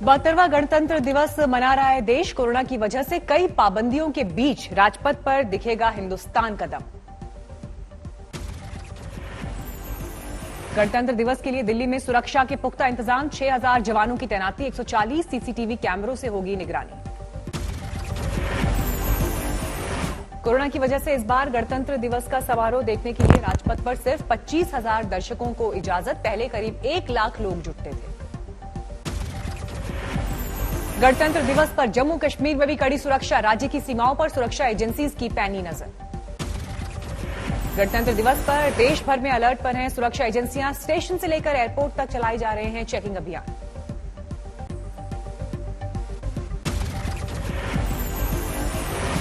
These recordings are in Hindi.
72वां गणतंत्र दिवस मना रहा है देश। कोरोना की वजह से कई पाबंदियों के बीच राजपथ पर दिखेगा हिंदुस्तान का दम। गणतंत्र दिवस के लिए दिल्ली में सुरक्षा के पुख्ता इंतजाम, 6000 जवानों की तैनाती, 140 सीसीटीवी कैमरों से होगी निगरानी। कोरोना की वजह से इस बार गणतंत्र दिवस का समारोह देखने के लिए राजपथ पर सिर्फ 25,000 दर्शकों को इजाजत। पहले करीब 1 लाख लोग जुटते थे। गणतंत्र दिवस पर जम्मू कश्मीर में भी कड़ी सुरक्षा, राज्य की सीमाओं पर सुरक्षा एजेंसीज की पैनी नजर। गणतंत्र दिवस पर देश भर में अलर्ट पर हैं सुरक्षा एजेंसियां। स्टेशन से लेकर एयरपोर्ट तक चलाए जा रहे हैं चेकिंग अभियान।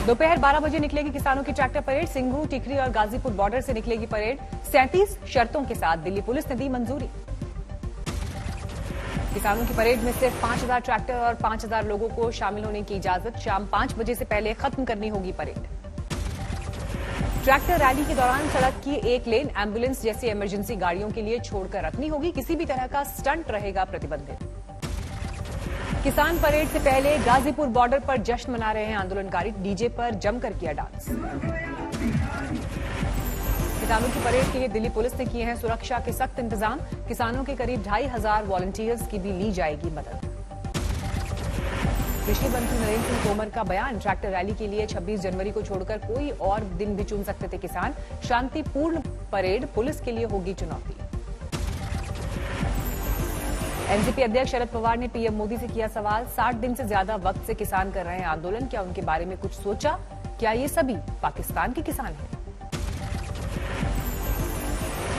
दोपहर 12 बजे निकलेगी किसानों की ट्रैक्टर परेड। सिंघू, टिकरी और गाजीपुर बॉर्डर से निकलेगी परेड। 37 शर्तों के साथ दिल्ली पुलिस ने दी मंजूरी। किसानों की परेड में सिर्फ 5,000 ट्रैक्टर और 5,000 लोगों को शामिल होने की इजाजत। शाम 5 बजे से पहले खत्म करनी होगी परेड। ट्रैक्टर रैली के दौरान सड़क की एक लेन एम्बुलेंस जैसी इमरजेंसी गाड़ियों के लिए छोड़कर रखनी होगी। किसी भी तरह का स्टंट रहेगा प्रतिबंधित। किसान परेड से पहले गाजीपुर बॉर्डर पर जश्न मना रहे हैं आंदोलनकारी। डीजे पर जमकर किया डांस। किसानों की परेड के लिए दिल्ली पुलिस ने किए हैं सुरक्षा के सख्त इंतजाम। किसानों के करीब 2,500 वॉलंटियर्स की भी ली जाएगी मदद। कृषि मंत्री नरेंद्र सिंह तोमर का बयान, ट्रैक्टर रैली के लिए 26 जनवरी को छोड़कर कोई और दिन भी चुन सकते थे किसान। शांतिपूर्ण परेड पुलिस के लिए होगी चुनौती। एनसीपी अध्यक्ष शरद पवार ने पीएम मोदी से किया सवाल, 60 दिन से ज्यादा वक्त से किसान कर रहे हैं आंदोलन, क्या उनके बारे में कुछ सोचा? क्या ये सभी पाकिस्तान के किसान हैं?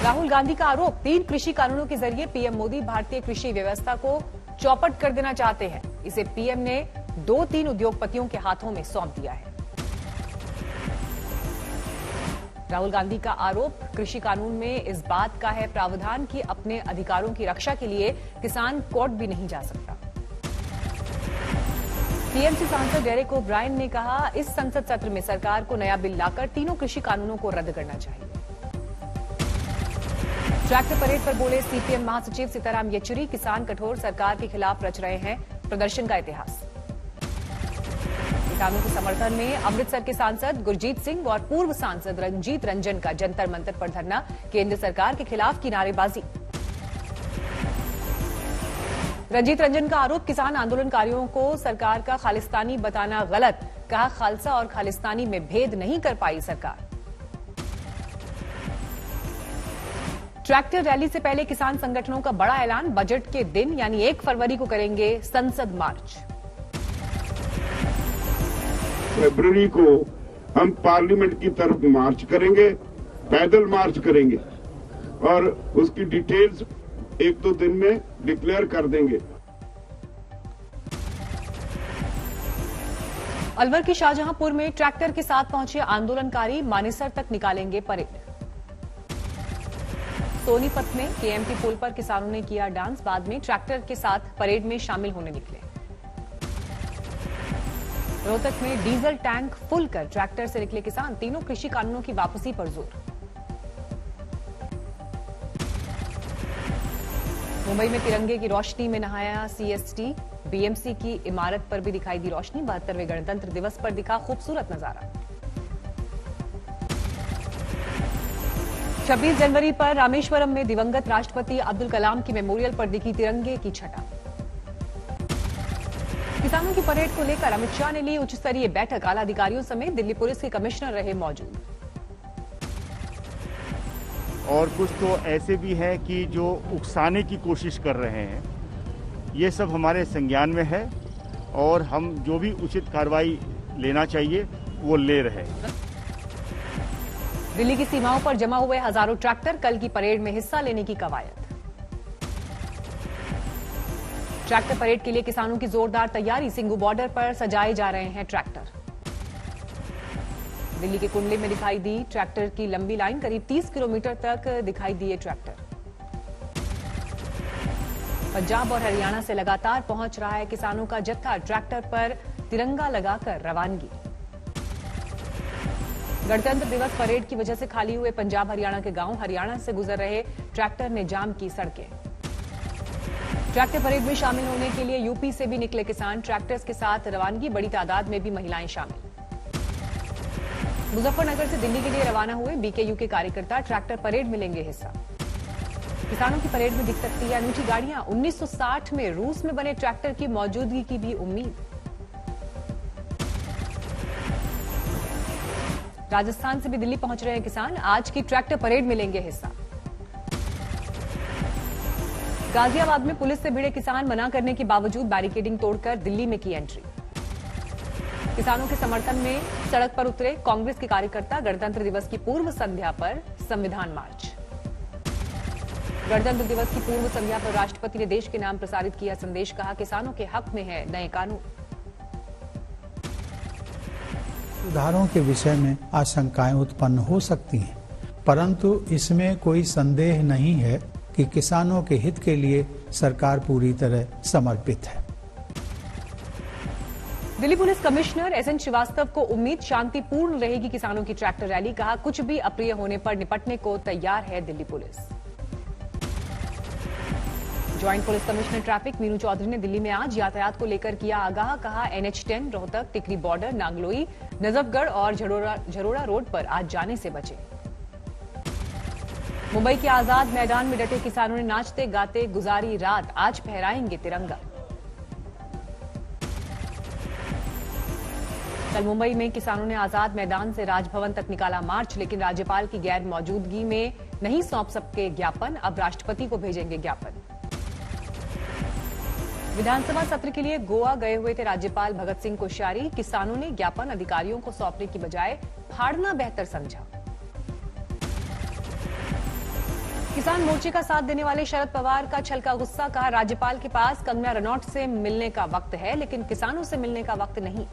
राहुल गांधी का आरोप, 3 कृषि कानूनों के जरिए पीएम मोदी भारतीय कृषि व्यवस्था को चौपट कर देना चाहते हैं। इसे पीएम ने 2-3 उद्योगपतियों के हाथों में सौंप दिया है। राहुल गांधी का आरोप, कृषि कानून में इस बात का है प्रावधान कि अपने अधिकारों की रक्षा के लिए किसान कोर्ट भी नहीं जा सकता। टीएमसी सांसद डेरेक ओब्रायन ने कहा, इस संसद सत्र में सरकार को नया बिल लाकर तीनों कृषि कानूनों को रद्द करना चाहिए। ट्रैक्टर परेड पर बोले सीपीएम महासचिव सीताराम येचुरी, किसान कठोर सरकार के खिलाफ रच रहे हैं प्रदर्शन का इतिहास। किसानों के समर्थन में अमृतसर के सांसद गुरजीत सिंह और पूर्व सांसद रंजीत रंजन का जंतर मंतर पर धरना, केंद्र सरकार के खिलाफ की नारेबाजी। रंजीत रंजन का आरोप, किसान आंदोलनकारियों को सरकार का खालिस्तानी बताना गलत, कहा खालसा और खालिस्तानी में भेद नहीं कर पाई सरकार। ट्रैक्टर रैली से पहले किसान संगठनों का बड़ा ऐलान, बजट के दिन यानी 1 फरवरी को करेंगे संसद मार्च। फरवरी को हम पार्लियामेंट की तरफ मार्च करेंगे, पैदल मार्च करेंगे और उसकी डिटेल्स 1-2 दिन में डिक्लेयर कर देंगे। अलवर के शाहजहांपुर में ट्रैक्टर के साथ पहुंचे आंदोलनकारी, मानेसर तक निकालेंगे परेड। सोनीपत में केएमटी पुल पर किसानों ने किया डांस, बाद में ट्रैक्टर के साथ परेड में शामिल होने निकले। रोहतक में डीजल टैंक फुल कर ट्रैक्टर से निकले किसान, तीनों कृषि कानूनों की वापसी पर जोर। मुंबई में तिरंगे की रोशनी में नहाया सीएसटी, बीएमसी की इमारत पर भी दिखाई दी रोशनी। 72वें गणतंत्र दिवस पर दिखा खूबसूरत नजारा। 26 जनवरी पर रामेश्वरम में दिवंगत राष्ट्रपति अब्दुल कलाम की मेमोरियल पर दिखी तिरंगे की छटा। किसानों की परेड को लेकर अमित शाह ने ली उच्च स्तरीय बैठक, आला अधिकारियों समेत दिल्ली पुलिस के कमिश्नर रहे मौजूद। और कुछ तो ऐसे भी हैं कि जो उकसाने की कोशिश कर रहे हैं, ये सब हमारे संज्ञान में है और हम जो भी उचित कार्रवाई लेना चाहिए वो ले रहे हैं। दिल्ली की सीमाओं पर जमा हुए हजारों ट्रैक्टर, कल की परेड में हिस्सा लेने की कवायद। ट्रैक्टर परेड के लिए किसानों की जोरदार तैयारी, सिंघू बॉर्डर पर सजाए जा रहे हैं ट्रैक्टर। दिल्ली के कुंडली में दिखाई दी ट्रैक्टर की लंबी लाइन, करीब 30 किलोमीटर तक दिखाई दिए ट्रैक्टर। पंजाब और हरियाणा से लगातार पहुंच रहा है किसानों का जत्था, ट्रैक्टर पर तिरंगा लगाकर रवानगी। गणतंत्र दिवस परेड की वजह से खाली हुए पंजाब हरियाणा के गांव, हरियाणा से गुजर रहे ट्रैक्टर ने जाम की सड़कें। ट्रैक्टर परेड में शामिल होने के लिए यूपी से भी निकले किसान। ट्रैक्टर्स के साथ रवानगी, बड़ी तादाद में भी महिलाएं शामिल। मुजफ्फरनगर से दिल्ली के लिए रवाना हुए बीकेयू के कार्यकर्ता। ट्रैक्टर परेड में लेंगे हिस्सा। किसानों की परेड में दिख सकती है अनूठी गाड़ियां। 1960 में रूस में बने ट्रैक्टर की मौजूदगी की भी उम्मीद। राजस्थान से भी दिल्ली पहुंच रहे हैं किसान। आज की ट्रैक्टर परेड में लेंगे हिस्सा। गाजियाबाद में पुलिस से भिड़े किसान मना करने के बावजूद बैरिकेडिंग तोड़कर दिल्ली में की एंट्री। किसानों के समर्थन में सड़क पर उतरे कांग्रेस के कार्यकर्ता। गणतंत्र दिवस की पूर्व संध्या पर संविधान मार्च। गणतंत्र दिवस की पूर्व संध्या पर राष्ट्रपति ने देश के नाम प्रसारित किया संदेश। कहा, किसानों के हक में है नए कानून। सुधारों के विषय में आशंकाएं उत्पन्न हो सकती हैं, परंतु इसमें कोई संदेह नहीं है कि किसानों के हित के लिए सरकार पूरी तरह समर्पित है। Delhi police commissioner S N Srivastava को उम्मीद शांतिपूर्ण रहेगी किसानों की ट्रैक्टर रैली। कहा, कुछ भी अप्रिय होने पर निपटने को तैयार है Delhi police. Joint police commissioner traffic Meenu Chaudhary ने दिल्ली में आज यातायात को लेकर किया आगाह। कहा, NH10 रोहतक, टिकरी बॉर्डर, नागलोई, नजफगढ़ और झरोड़ा रोड पर आज जाने से बचे। मुंबई के आजाद मैदान में डटे किसानों ने नाचते गाते गुजारी रात। आज फहराएंगे तिरंगा। कल मुंबई में किसानों ने आजाद मैदान से राजभवन तक निकाला मार्च, लेकिन राज्यपाल की गैर मौजूदगी में नहीं सौंप सके ज्ञापन। अब राष्ट्रपति को भेजेंगे ज्ञापन। विधानसभा सत्र के लिए गोवा गए हुए थे राज्यपाल भगत सिंह कोश्यारी। किसानों ने ज्ञापन अधिकारियों को सौंपने की बजाय फाड़ना बेहतर समझा। किसान मोर्चे का साथ देने वाले शरद पवार का छलका गुस्सा। कहा, राज्यपाल के पास कंगना रनौत से मिलने का वक्त है, लेकिन किसानों से मिलने का वक्त नहीं।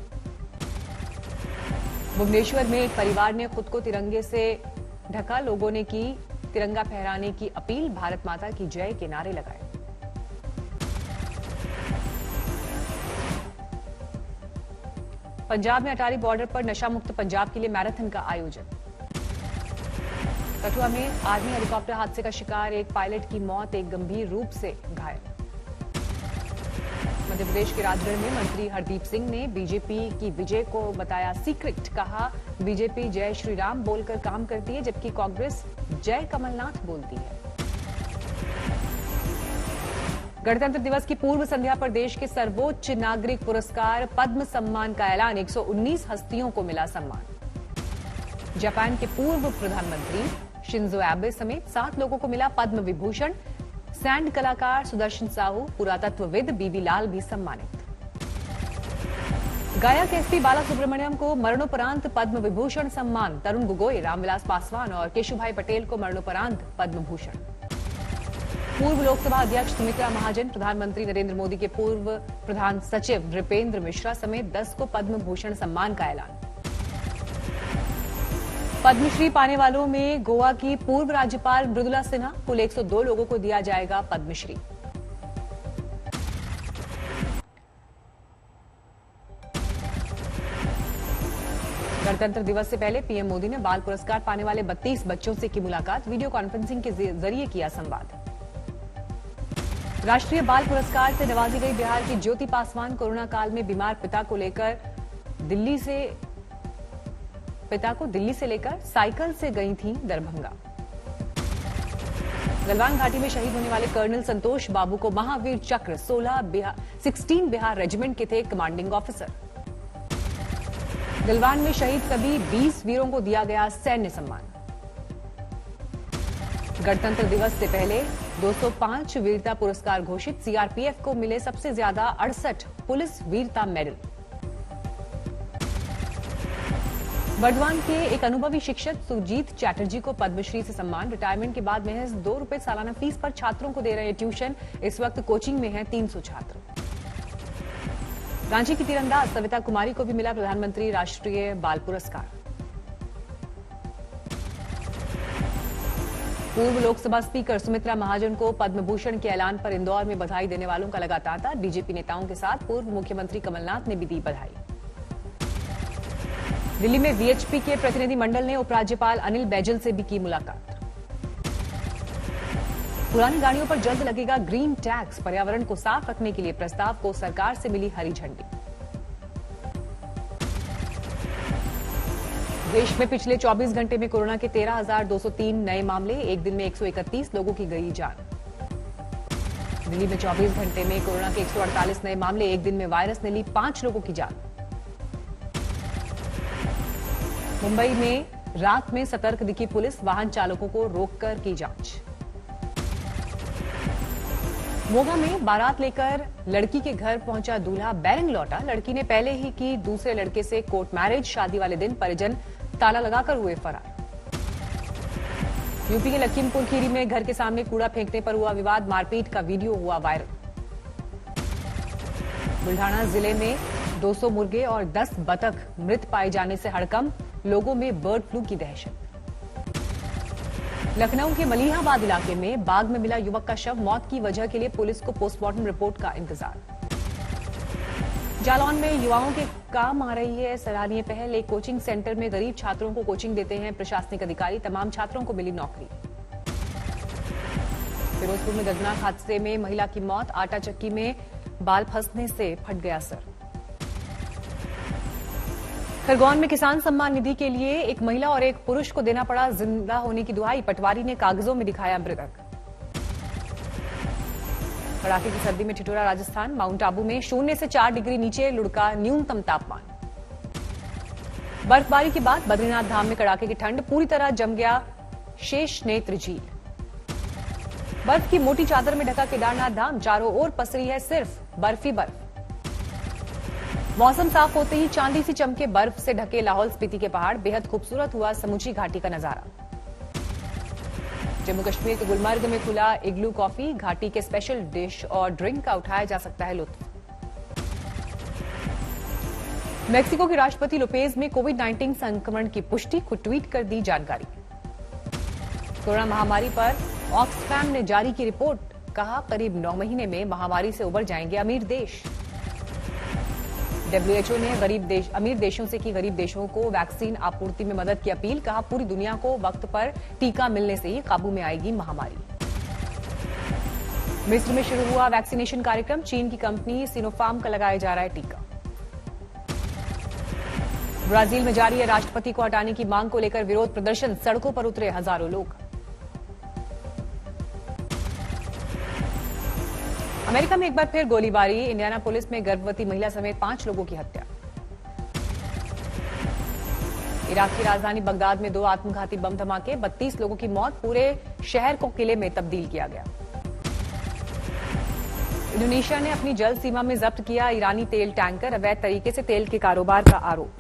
भुवनेश्वर में एक परिवार ने खुद को तिरंगे से ढका। लोगों ने की तिरंगा फहराने की अपील। भारत माता की जय के नारे लगाए। पंजाब में अटारी बॉर्डर पर नशा मुक्त पंजाब के लिए मैराथन का आयोजन। कठुआ में आर्मी हेलीकॉप्टर हादसे का शिकार। एक पायलट की मौत, एक गंभीर रूप से घायल। मध्य प्रदेश के राजगढ़ में मंत्री हरदीप सिंह ने बीजेपी की विजय को बताया सीक्रेट। कहा, बीजेपी जय श्री राम बोलकर काम करती है, जबकि कांग्रेस जय कमलनाथ बोलती है। गणतंत्र दिवस की पूर्व संध्या पर देश के सर्वोच्च नागरिक पुरस्कार पद्म सम्मान का ऐलान। 119 हस्तियों को मिला सम्मान। जापान के पूर्व प्रधानमंत्री शिंजो एबे समेत 7 लोगों को मिला पद्म विभूषण। सैंड कलाकार सुदर्शन साहू, पुरातत्वविद बीबी लाल भी सम्मानित। गायक एसपी बालासुब्रमण्यम को मरणोपरांत पद्म विभूषण सम्मान। तरुण गोगोई, रामविलास पासवान और केशुभाई पटेल को मरणोपरांत पद्म भूषण। पूर्व लोकसभा अध्यक्ष सुमित्रा महाजन, प्रधानमंत्री नरेंद्र मोदी के पूर्व प्रधान सचिव नृपेंद्र मिश्रा समेत 10 को पद्म भूषण सम्मान का ऐलान। पद्मश्री पाने वालों में गोवा की पूर्व राज्यपाल मृदुला सिन्हा। कुल 102 लोगों को दिया जाएगा पद्मश्री। गणतंत्र दिवस से पहले पीएम मोदी ने बाल पुरस्कार पाने वाले 32 बच्चों से की मुलाकात। वीडियो कॉन्फ्रेंसिंग के जरिए किया संवाद। राष्ट्रीय बाल पुरस्कार से नवाजी गई बिहार की ज्योति पासवान। कोरोना काल में बीमार पिता को दिल्ली से लेकर साइकिल से गई थी दरभंगा। गलवान घाटी में शहीद होने वाले कर्नल संतोष बाबू को महावीर चक्र 16 बिहार रेजिमेंट के थे कमांडिंग ऑफिसर। गलवान में शहीद सभी 20 वीरों को दिया गया सैन्य सम्मान। गणतंत्र दिवस से पहले 205 वीरता पुरस्कार घोषित। सीआरपीएफ को मिले सबसे ज्यादा 68 पुलिस वीरता मेडल। बर्दवान के एक अनुभवी शिक्षक सुजीत चैटर्जी को पद्मश्री से सम्मान। रिटायरमेंट के बाद महज 2 रुपए सालाना फीस पर छात्रों को दे रहे हैं ट्यूशन। इस वक्त कोचिंग में हैं 300 छात्र। रांची की तीरंदाज सविता कुमारी को भी मिला प्रधानमंत्री राष्ट्रीय बाल पुरस्कार। पूर्व लोकसभा स्पीकर सुमित्रा महाजन को पद्म भूषण के ऐलान पर इंदौर में बधाई देने वालों का लगा तांता। बीजेपी नेताओं के साथ पूर्व मुख्यमंत्री कमलनाथ ने भी दी बधाई। दिल्ली में वीएचपी के प्रतिनिधि मंडल ने उपराज्यपाल अनिल बैजल से भी की मुलाकात। पुरानी गाड़ियों पर जल्द लगेगा ग्रीन टैक्स। पर्यावरण को साफ रखने के लिए प्रस्ताव को सरकार से मिली हरी झंडी। देश में पिछले 24 घंटे में कोरोना के 13,203 नए मामले, एक दिन में 131 लोगों की गई जान। दिल्ली में 24 घंटे में कोरोना के 148 नए मामले, एक दिन में वायरस ने ली 5 लोगों की जान। मुंबई में रात में सतर्क दिखी पुलिस, वाहन चालकों को रोककर की जांच। मोगा में बारात लेकर लड़की के घर पहुंचा दूल्हा, बैरंग लौटा। लड़की ने पहले ही की दूसरे लड़के से कोर्ट मैरिज। शादी वाले दिन परिजन ताला लगाकर हुए फरार। यूपी के लखीमपुर खीरी में घर के सामने कूड़ा फेंकने पर हुआ विवाद, मारपीट का वीडियो हुआ वायरल। बुल्ढाना जिले में 200 मुर्गे और 10 बतख मृत पाए जाने से हड़कंप, लोगों में बर्ड फ्लू की दहशत। लखनऊ के मलिहाबाद इलाके में बाग में मिला युवक का शव, मौत की वजह के लिए पुलिस को पोस्टमार्टम रिपोर्ट का इंतजार। जालौन में युवाओं के काम आ रही है सराहनीय पहल, एक कोचिंग सेंटर में गरीब छात्रों को कोचिंग देते हैं प्रशासनिक अधिकारी, तमाम छात्रों को मिली नौकरी। फिरोजपुर में दर्दनाक हादसे में महिला की मौत, आटा चक्की में बाल फंसने से फट गया सर। खरगोन में किसान सम्मान निधि के लिए एक महिला और एक पुरुष को देना पड़ा जिंदा होने की दुहाई, पटवारी ने कागजों में दिखाया मृतक। कड़ाके की सर्दी में ठिठुरा राजस्थान, माउंट आबू में 0 से 4 डिग्री नीचे लुढ़का न्यूनतम तापमान। बर्फबारी के बाद बद्रीनाथ धाम में कड़ाके की ठंड, पूरी तरह जम गया शेष नेत्र झील। बर्फ की मोटी चादर में ढका केदारनाथ धाम, चारों ओर पसरी है सिर्फ बर्फ ही बर्फ। मौसम साफ होते ही चांदी सी चमके बर्फ से ढके लाहौल स्पीति के पहाड़, बेहद खूबसूरत हुआ समूची घाटी का नजारा। जम्मू कश्मीर के गुलमर्ग में खुला इग्लू कॉफी, घाटी के स्पेशल डिश और ड्रिंक का उठाया जा सकता है लुत्फ। मेक्सिको के राष्ट्रपति लोपेज में कोविड-19 संक्रमण की पुष्टि, खुद ट्वीट कर दी जानकारी। कोरोना महामारी पर ऑक्सफैम ने जारी की रिपोर्ट, कहा करीब 9 महीने में महामारी से उबर जाएंगे अमीर देश। WHO ने अमीर देशों से की गरीब देशों को वैक्सीन आपूर्ति में मदद की अपील, कहा पूरी दुनिया को वक्त पर टीका मिलने से ही काबू में आएगी महामारी। मिस्र में शुरू हुआ वैक्सीनेशन कार्यक्रम, चीन की कंपनी सिनोफार्म का लगाया जा रहा है टीका। ब्राजील में जारी है राष्ट्रपति को हटाने की मांग को लेकर विरोध प्रदर्शन, सड़कों पर उतरे हजारों लोग। अमेरिका में एक बार फिर गोलीबारी, इंडियाना पुलिस में गर्भवती महिला समेत 5 लोगों की हत्या। इराक की राजधानी बगदाद में 2 आत्मघाती बम धमाके, 32 लोगों की मौत, पूरे शहर को किले में तब्दील किया गया। इंडोनेशिया ने अपनी जल सीमा में जब्त किया ईरानी तेल टैंकर, अवैध तरीके से तेल के कारोबार का आरोप।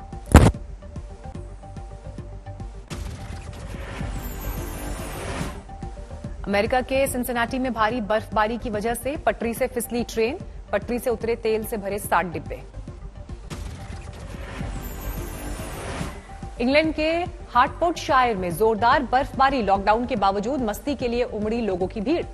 अमेरिका के सिंसिनाटी में भारी बर्फबारी की वजह से पटरी से फिसली ट्रेन, पटरी से उतरे तेल से भरे 60 डिब्बे। इंग्लैंड के हार्टफोर्डशायर में जोरदार बर्फबारी, लॉकडाउन के बावजूद मस्ती के लिए उमड़ी लोगों की भीड़।